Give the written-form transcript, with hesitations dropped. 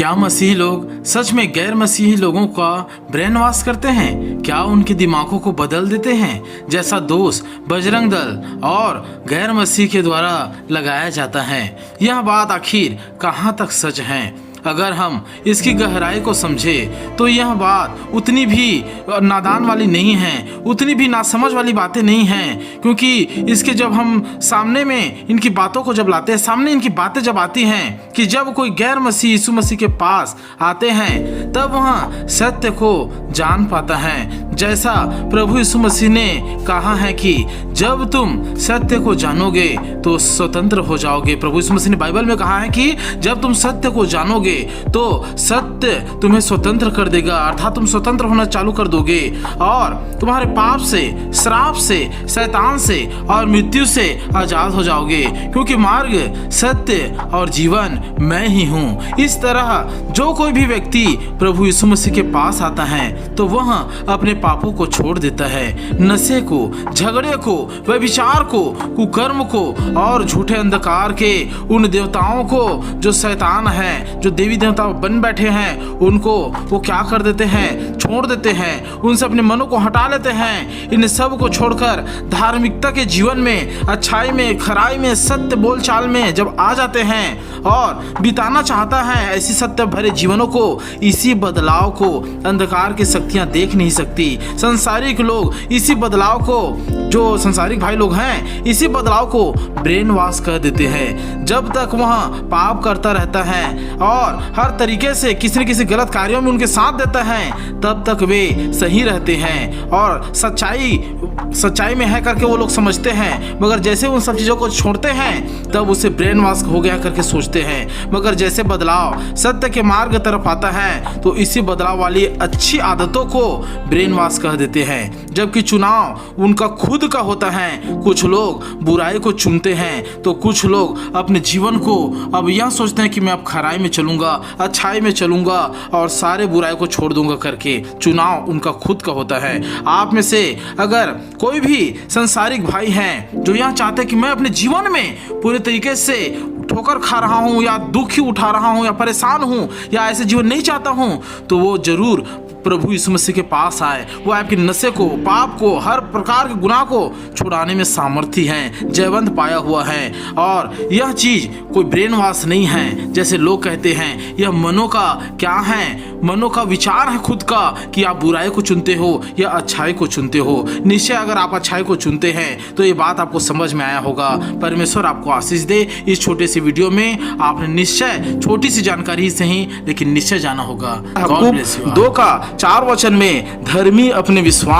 क्या मसीही लोग सच में गैर मसीही लोगों का ब्रेन वॉश करते हैं? क्या उनके दिमागों को बदल देते हैं, जैसा दोष बजरंग दल और गैर मसीह के द्वारा लगाया जाता है? यह बात आखिर कहाँ तक सच है? अगर हम इसकी गहराई को समझे तो यह बात उतनी भी नादान वाली नहीं है, उतनी भी नासमझ वाली बातें नहीं हैं, क्योंकि इसके जब हम सामने में इनकी बातों को जब लाते हैं, सामने इनकी बातें जब आती हैं कि जब कोई गैर मसीह यीशु मसीह के पास आते हैं तब वह सत्य को जान पाता है। जैसा प्रभु यीशु मसीह ने कहा है कि जब तुम सत्य को जानोगे तो स्वतंत्र हो जाओगे। प्रभु यीशु मसीह ने बाइबल में कहा है कि जब तुम सत्य को जानोगे तो सत्य तुम्हें स्वतंत्र कर देगा, अर्थात तुम स्वतंत्र होना चालू कर दोगे और तुम्हारे पाप से, श्राप से, शैतान से और मृत्यु से आजाद हो जाओगे, क्योंकि मार्ग, सत्य और जीवन मैं ही हूँ। इस तरह जो कोई भी व्यक्ति प्रभु यीशु मसीह के पास आता है तो वह अपने पापों को छोड़ देता है, नशे को, झगड़े को, व्यभिचार को, कुकर्म को और झूठे अंधकार के उन देवताओं को जो शैतान है, जो देवी देवता बन बैठे हैं, उनको वो क्या कर देते हैं? छोड़ देते हैं, उनसे अपने मनों को हटा लेते हैं। इन सब को छोड़कर धार्मिकता के जीवन में, अच्छाई में, खराई में, सत्य बोलचाल में जब आ जाते हैं और बिताना चाहता है ऐसी सत्य भरे जीवनों को, इसी बदलाव को अंधकार की शक्तियां देख नहीं सकती। संसारिक लोग इसी बदलाव को, जो संसारिक भाई लोग हैं, इसी बदलाव को ब्रेन वॉश कर देते हैं। जब तक वह पाप करता रहता है और हर तरीके से किसी न किसी गलत कार्यों में उनके साथ देता है, तब तक वे सही रहते हैं और सच्चाई में है करके वो लोग समझते हैं। मगर जैसे उन सब चीज़ों को छोड़ते हैं तब उसे ब्रेन वॉश हो गया करके सोचते हैं। मगर जैसे बदलाव सत्य के मार्ग तरफ आता है तो इसी बदलाव वाली अच्छी आदतों को ब्रेन वॉश कह देते हैं, जबकि चुनाव उनका खुद का होता है। कुछ लोग बुराई को चुनते हैं तो कुछ लोग अपने जीवन को अब यह सोचते हैं कि मैं अब खराई में चलूंगा, अच्छाई में चलूंगा और सारे बुराई को छोड़ दूंगा करके। चुनाव उनका खुद का होता है। आप में से अगर कोई भी संसारिक भाई हैं जो यह चाहते हैं कि मैं अपने जीवन में पूरे तरीके से ठोकर खा रहा हूं या दुख ही उठा रहा हूं या परेशान हूं या ऐसे जीवन नहीं चाहता हूं, तो वो जरूर प्रभु यीशु मसीह के पास आए। वो आपके नशे को, पाप को, हर प्रकार के गुनाह को छुड़ाने में सामर्थ्य है, जयवंत पाया हुआ है। और यह चीज कोई ब्रेन वॉश नहीं है जैसे लोग कहते हैं। यह मनो का क्या है? मनो का विचार है खुद का कि आप बुराई को चुनते हो या अच्छाई को चुनते हो। निश्चय अगर आप अच्छाई को चुनते हैं तो ये बात आपको समझ में आया होगा। परमेश्वर आपको आशीष दे। इस छोटे से वीडियो में आपने निश्चय छोटी सी जानकारी से ही लेकिन निश्चय जाना होगा। 2 का 4 वचन में धर्मी अपने विश्वास